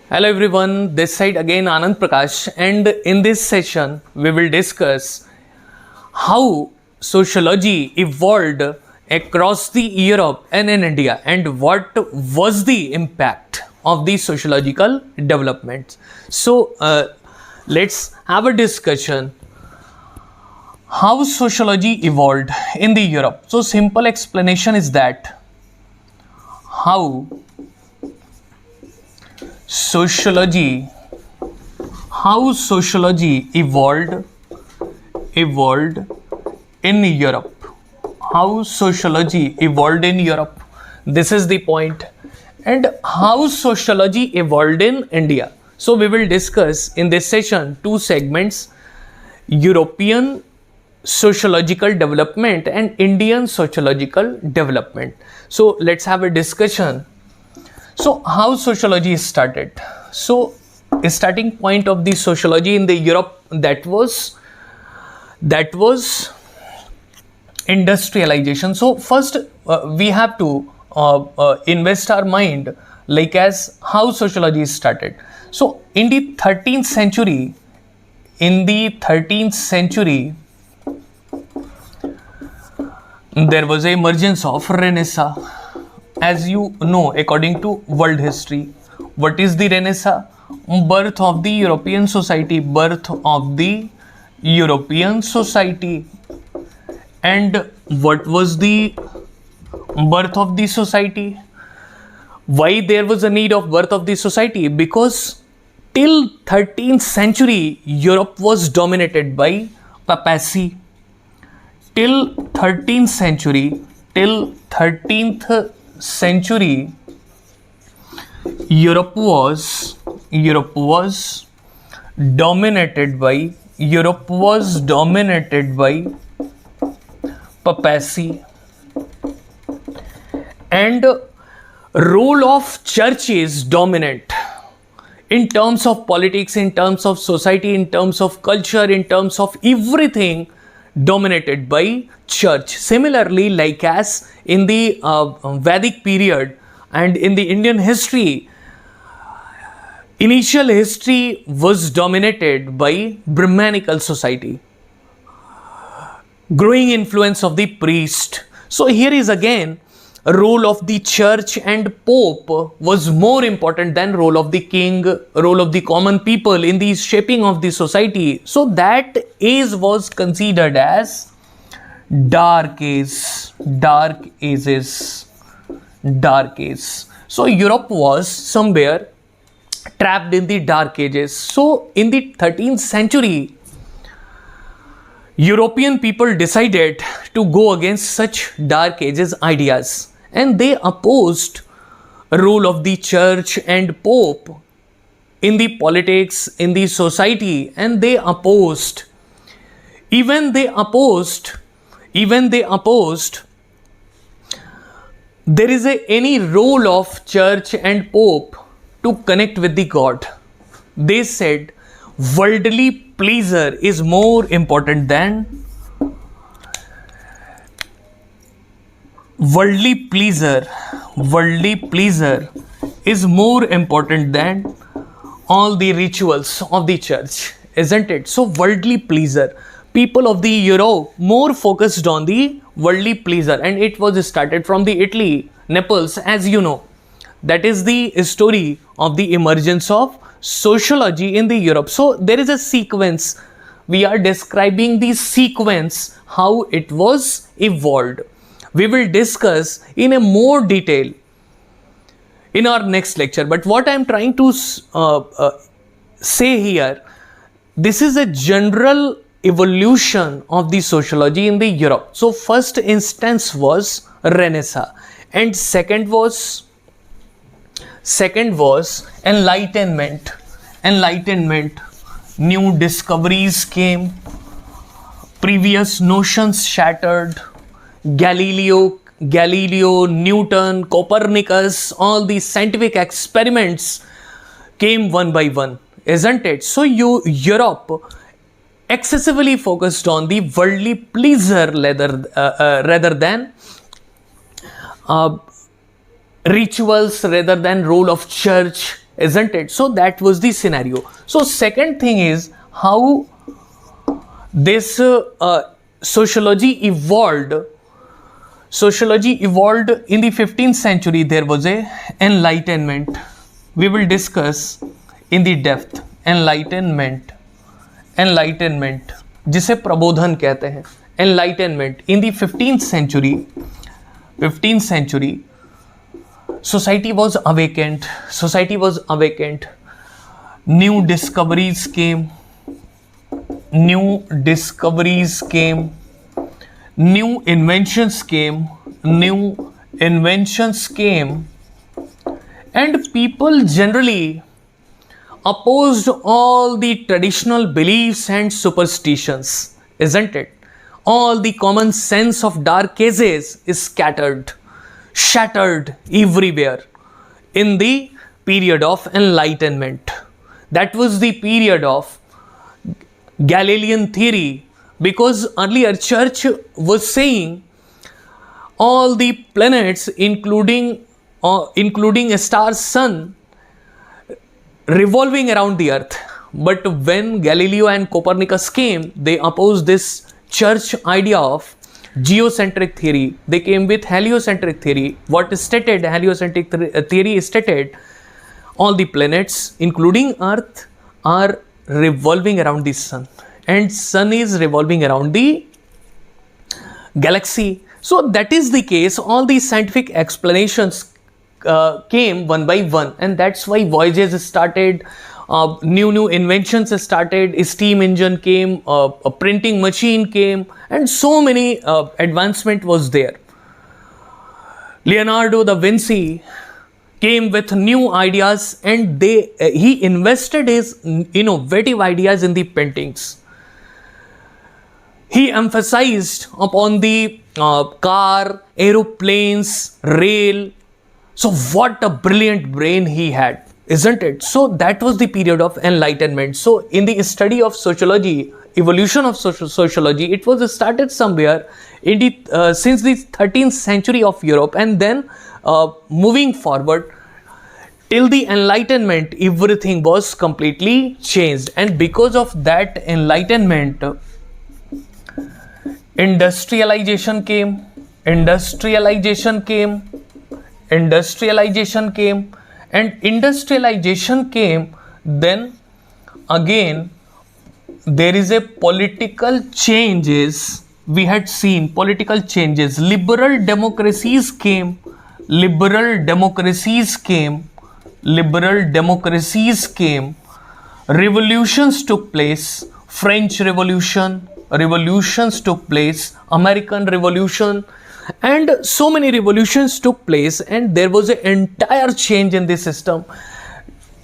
Hello everyone, this side again Anand Prakash, and in this session we will discuss how sociology evolved across the Europe and in India and what was the impact of these sociological developments. So let's have a discussion how sociology evolved in the Europe. So simple explanation is that how sociology evolved in Europe. How sociology evolved in Europe. This is the point. And how sociology evolved in India. So we will discuss in this session two segments: European sociological development and Indian sociological development. So let's have a discussion. So how sociology started? So a starting point of the sociology in the Europe that was industrialization. So first we have to invest our mind like as how sociology started. So in the 13th century, there was a emergence of Renaissance. As you know, according to world history, what is the Renaissance? Birth of the European society. And what was the birth of the society? Why there was a need of birth of the society? Because till 13th century, Europe was dominated by papacy. Till 13th century, Europe was dominated by papacy, and role of church is dominant in terms of politics, in terms of society, in terms of culture, in terms of everything, dominated by church. Similarly, like as in the Vedic period and in the Indian history, initial history was dominated by Brahmanical society, growing influence of the priest. So here is again a role of the church, and pope was more important than role of the king, role of the common people in the shaping of the society. So that age was considered as dark age. So Europe was somewhere trapped in the dark ages. So in the 13th century, European people decided to go against such dark ages ideas, and they opposed role of the church and pope in the politics, in the society, and even they opposed there is any role of church and pope to connect with the God. They said worldly pleasure is more important than all the rituals of the church, isn't it? So worldly pleasure, people of the Europe more focused on the worldly pleasure, and it was started from the Italy, Naples, as you know. That is the story of the emergence of sociology in the Europe. So there is a sequence. We are describing the sequence, how it was evolved. We will discuss in a more detail in our next lecture. But what I am trying to say here, this is a general evolution of the sociology in the Europe. So first instance was Renaissance, and second was enlightenment. New discoveries came, previous notions shattered. Galileo, Newton, Copernicus, all these scientific experiments came one by one, isn't it? So Europe excessively focused on the worldly pleasure rather than rituals, rather than role of church isn't it? So that was the scenario. So second thing is how this sociology evolved. Sociology evolved in the 15th century. There was a enlightenment. We will discuss in the depth enlightenment. Enlightenment जिसे प्रबोधन कहते हैं. Enlightenment in the 15th century. 15th century, society was awakened. Society was awakened. New discoveries came. New discoveries came. New inventions came. New inventions came. And people generally opposed all the traditional beliefs and superstitions, isn't it? All the common sense of dark ages is scattered, shattered everywhere in the period of enlightenment. That was the period of Galilean theory, because earlier church was saying all the planets including a star's sun revolving around the earth. But when Galileo and Copernicus came, they opposed this church idea of geocentric theory. They came with heliocentric theory. What stated heliocentric theory stated all the planets including earth are revolving around the sun, and sun is revolving around the galaxy. So that is the case. All these scientific explanations came one by one, and that's why voyages started. New inventions started. Steam engine came, a printing machine came, and so many advancement was there. Leonardo da Vinci came with new ideas, and he invested his innovative ideas in the paintings. He emphasized upon the car, aeroplanes, rail. So what a brilliant brain he had, isn't it? So that was the period of enlightenment. So in the study of sociology, evolution of sociology, it was started somewhere in the since the 13th century of Europe, and then moving forward till the enlightenment, everything was completely changed. And because of that enlightenment, industrialization came. And industrialization came, then again there is a political changes. We had seen political changes. Liberal democracies came. Revolutions took place. French Revolution, revolutions took place. American Revolution, and so many revolutions took place, and there was an entire change in the system.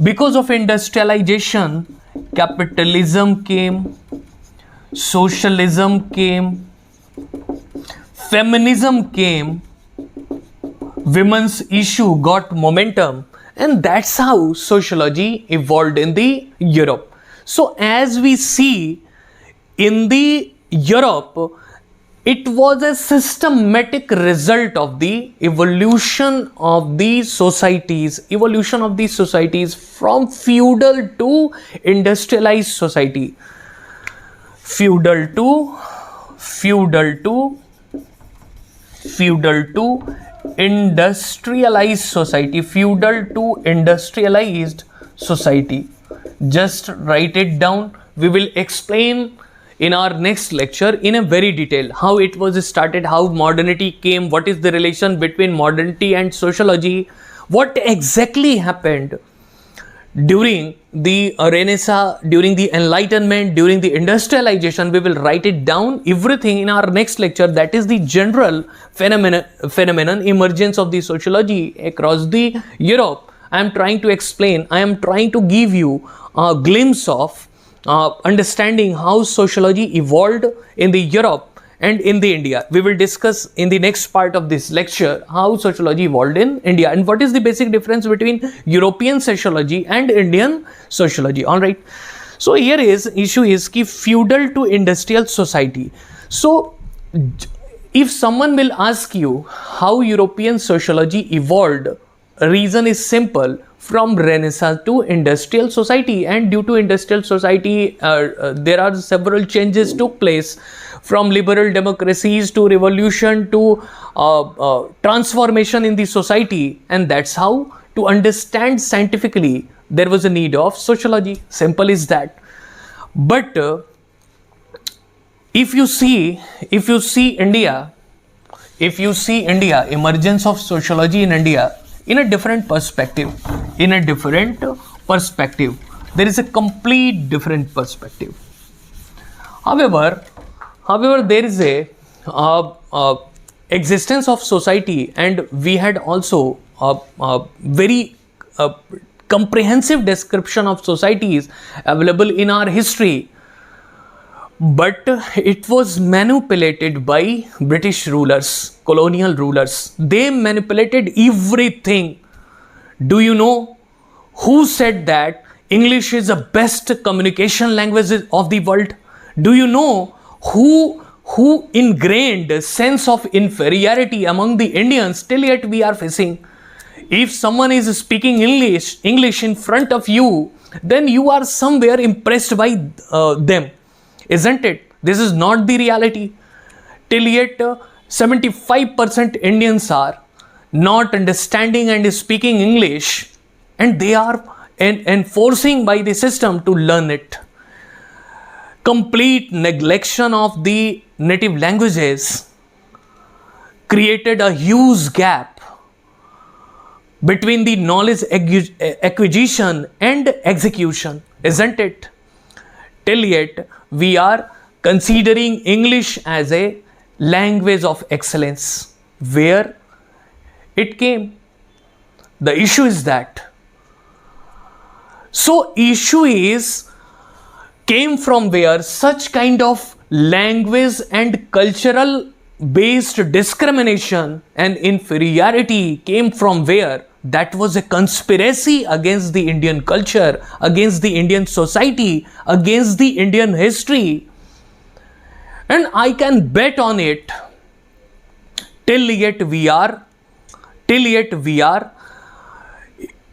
Because of industrialization, capitalism came, socialism came, feminism came, women's issue got momentum, and that's how sociology evolved in the Europe. So as we see in the Europe, it was a systematic result of the evolution of the societies from feudal to industrialized society. Feudal to industrialized society. Just write it down. We will explain in our next lecture in a very detail how it was started, how modernity came, what is the relation between modernity and sociology, what exactly happened during the Renaissance, during the Enlightenment, during the industrialization. We will write it down, everything, in our next lecture. That is the general phenomenon emergence of the sociology across the Europe. I am trying to explain, I am trying to give you a glimpse of understanding how sociology evolved in the Europe and in the India. We will discuss in the next part of this lecture how sociology evolved in India and what is the basic difference between European sociology and Indian sociology. All right. So here is issue is ki feudal to industrial society. So if someone will ask you how European sociology evolved, reason is simple. from Renaissance to industrial society, and due to industrial society there are several changes took place, from liberal democracies to revolution to transformation in the society. And that's how, to understand scientifically, there was a need of sociology. Simple is that. But if you see India, emergence of sociology in India in a different perspective, there is a complete different perspective. However, there is a existence of society, and we had also a very comprehensive description of societies available in our history. But it was manipulated by British rulers, colonial rulers. They manipulated everything. Do you know who said that English is the best communication language of the world? Do you know who ingrained a sense of inferiority among the Indians till yet we are facing? If someone is speaking English in front of you, then you are somewhere impressed by them. Isn't it? This is not the reality. Till yet 75% Indians are not understanding and speaking English, and they are enforcing by the system to learn it. Complete neglection of the native languages created a huge gap between the knowledge acquisition and execution, isn't it? Till yet we are considering English as a language of excellence. Where it came? The issue is that. So issue is, came from where such kind of language and cultural based discrimination and inferiority came from where? That was a conspiracy against the Indian culture, against the Indian society, against the Indian history. And I can bet on it, till yet we are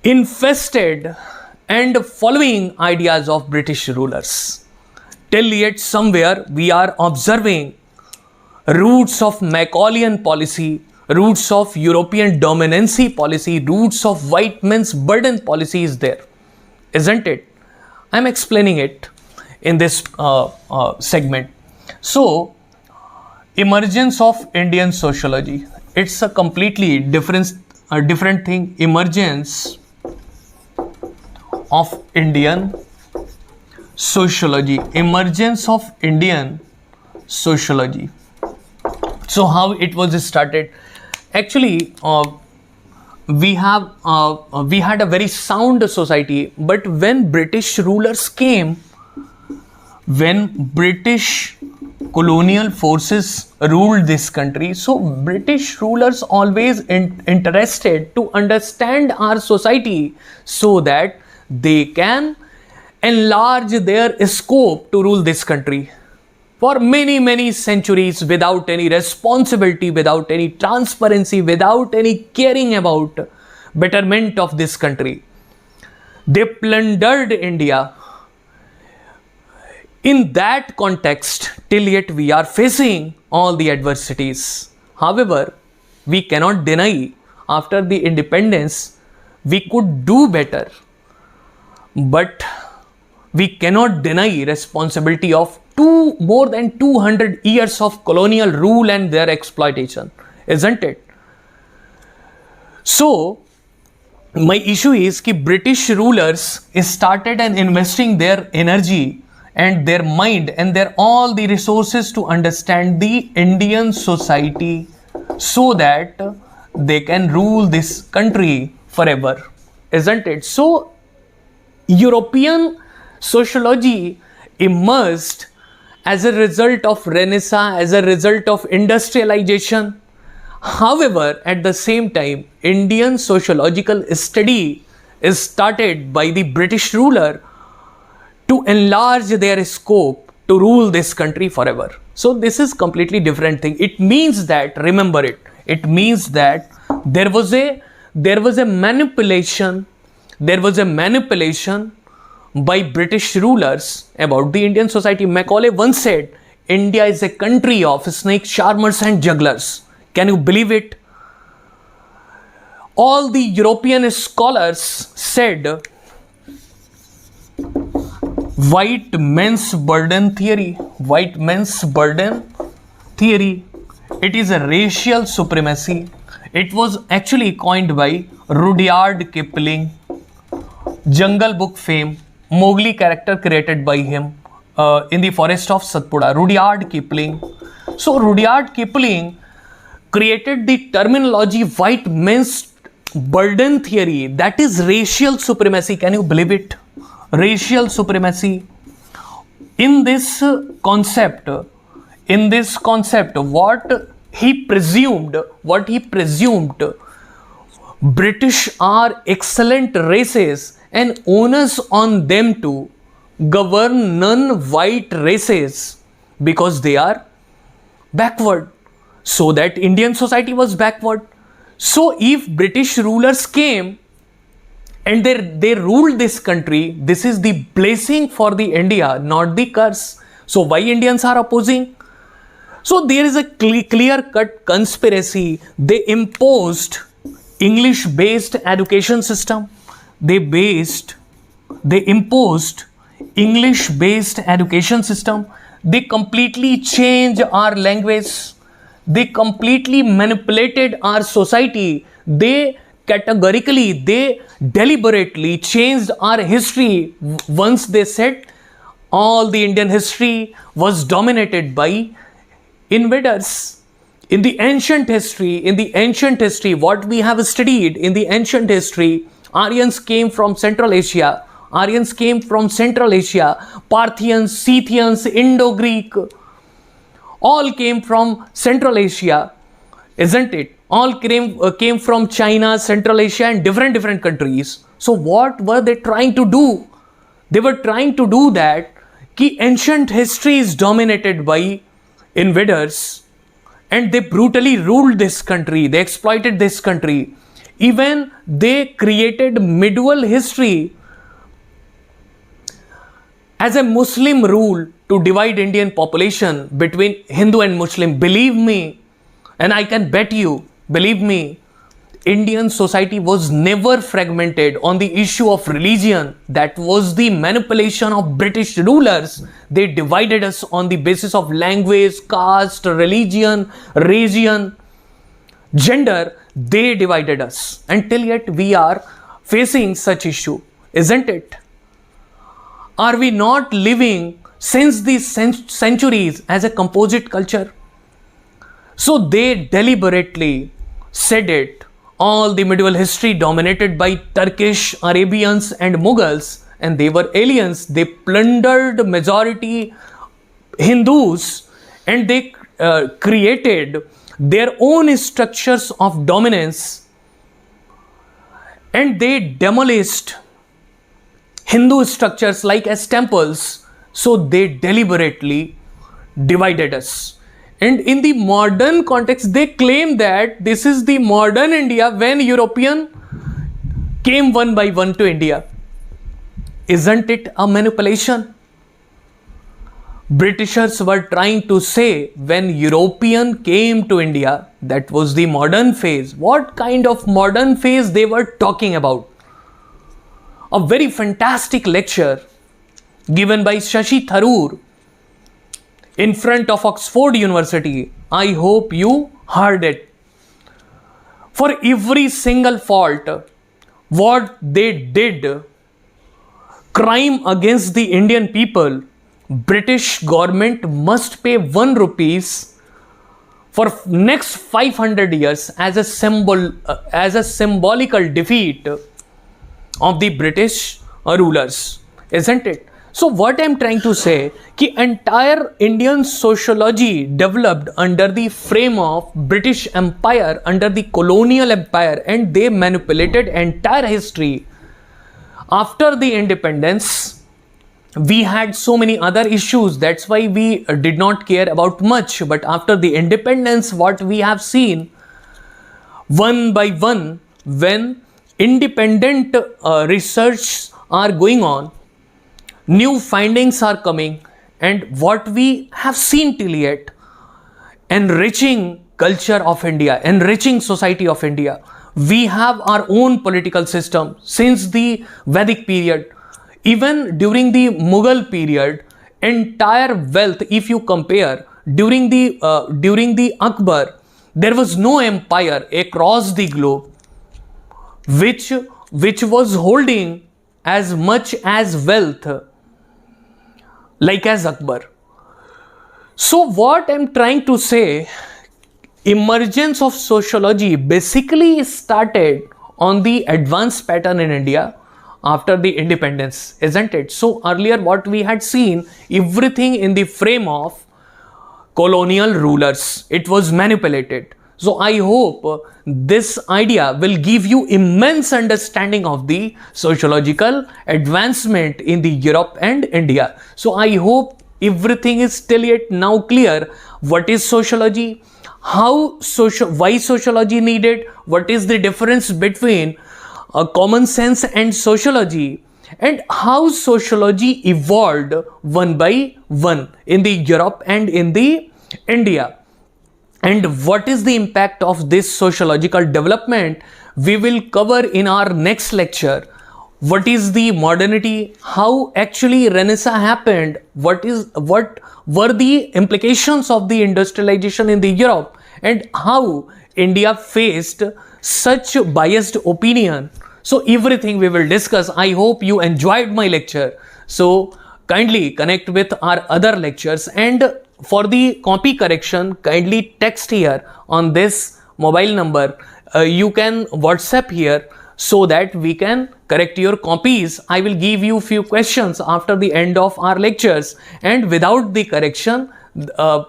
infested and following ideas of British rulers. Till yet somewhere we are observing roots of Macaulayan policy, roots of European dominancy policy, roots of white man's burden policy is there, isn't it? I'm explaining it in this segment. So, emergence of Indian sociology, it's a completely different thing. Emergence of Indian sociology. So how it was started? Actually, we had a very sound society, but when British rulers came, when British colonial forces ruled this country, so British rulers always interested to understand our society so that they can enlarge their scope to rule this country. For many centuries, without any responsibility, without any transparency, without any caring about betterment of this country, they plundered India. In that context, till yet we are facing all the adversities. However, we cannot deny, after the independence, we could do better. But we cannot deny responsibility of more than 200 years of colonial rule and their exploitation, isn't it? So, my issue is that British rulers started and investing their energy and their mind and their all the resources to understand the Indian society so that they can rule this country forever, isn't it? So, European sociology emerged as a result of Renaissance, as a result of industrialization. However, at the same time, Indian sociological study is started by the British ruler to enlarge their scope to rule this country forever. So this is completely different thing. It means that, remember it, it means that there was a manipulation there was a manipulation by British rulers about the Indian society. Macaulay once said, India is a country of snakes, charmers and jugglers. Can you believe it? All the European scholars said white man's burden theory. White man's burden theory. It is a racial supremacy. It was actually coined by Rudyard Kipling. Jungle Book fame. Mowgli character created by him in the forest of Satpura. Rudyard Kipling. So Rudyard Kipling created the terminology white man's burden theory. That is racial supremacy. Can you believe it? Racial supremacy. In this concept, what he presumed, British are excellent races and onus on them to govern non-white races because they are backward. So that Indian society was backward. So if British rulers came and they ruled this country, this is the blessing for the India, not the curse. So why Indians are opposing? So there is a clear-cut conspiracy. They imposed English-based education system. They imposed English-based education system. They completely changed our language. They completely manipulated our society. They deliberately changed our history. Once they said all the Indian history was dominated by invaders. In the ancient history, what we have studied in the ancient history, Aryans came from Central Asia. Parthians, Scythians, Indo-Greek, all came from Central Asia, isn't it? All came from China, Central Asia and different countries. So what were they trying to do? They were trying to do that ancient history is dominated by invaders and they brutally ruled this country. They exploited this country. Even they created medieval history as a Muslim rule to divide Indian population between Hindu and Muslim. Believe me, and I can bet you, believe me, Indian society was never fragmented on the issue of religion. That was the manipulation of British rulers. They divided us on the basis of language, caste, religion, region, gender. They divided us. Until yet we are facing such issue, isn't it? Are we not living since these centuries as a composite culture? So they deliberately said it. All the medieval history dominated by Turkish, Arabians and Mughals, and they were aliens. They plundered majority Hindus and they created their own structures of dominance and they demolished Hindu structures like as temples. So they deliberately divided us. And in the modern context, they claim that this is the modern India when European came one by one to India. Isn't it a manipulation? Britishers were trying to say when European came to India, that was the modern phase. What kind of modern phase they were talking about? A very fantastic lecture given by Shashi Tharoor in front of Oxford University. I hope you heard it. For every single fault, what they did, crime against the Indian people, British government must pay 1 rupees for next 500 years as a symbolical defeat of the British rulers, isn't it? So what I'm trying to say, कि entire Indian sociology developed under the frame of British Empire, under the colonial empire, and they manipulated entire history. After the independence, we had so many other issues. That's why we did not care about much. But after the independence, what we have seen, one by one, when independent research are going on, new findings are coming, and what we have seen till yet, enriching culture of India, enriching society of India. We have our own political system since the Vedic period. Even during the Mughal period, entire wealth, if you compare, during the Akbar, there was no empire across the globe which was holding as much as wealth like as Akbar. So what I'm trying to say, emergence of sociology basically started on the advanced pattern in India after the independence, isn't it? So earlier what we had seen, everything in the frame of colonial rulers, it was manipulated. So I hope this idea will give you immense understanding of the sociological advancement in the Europe and India. So I hope everything is still yet now clear. What is sociology? Why sociology needed? What is the difference between common sense and sociology? And how sociology evolved one by one in the Europe and in the India. And what is the impact of this sociological development? We will cover in our next lecture. What is the modernity? How actually Renaissance happened? What were the implications of the industrialization in the Europe? And how India faced such biased opinion? So everything we will discuss. I hope you enjoyed my lecture. So kindly connect with our other lectures, and for the copy correction, kindly text here on this mobile number. You can WhatsApp here so that we can correct your copies. I will give you few questions after the end of our lectures, and without the correction,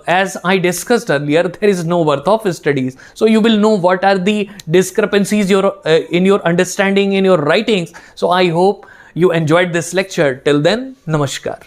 as I discussed earlier, there is no worth of studies. So you will know what are the discrepancies in your understanding, in your writings. So I hope you enjoyed this lecture. Till then, namaskar.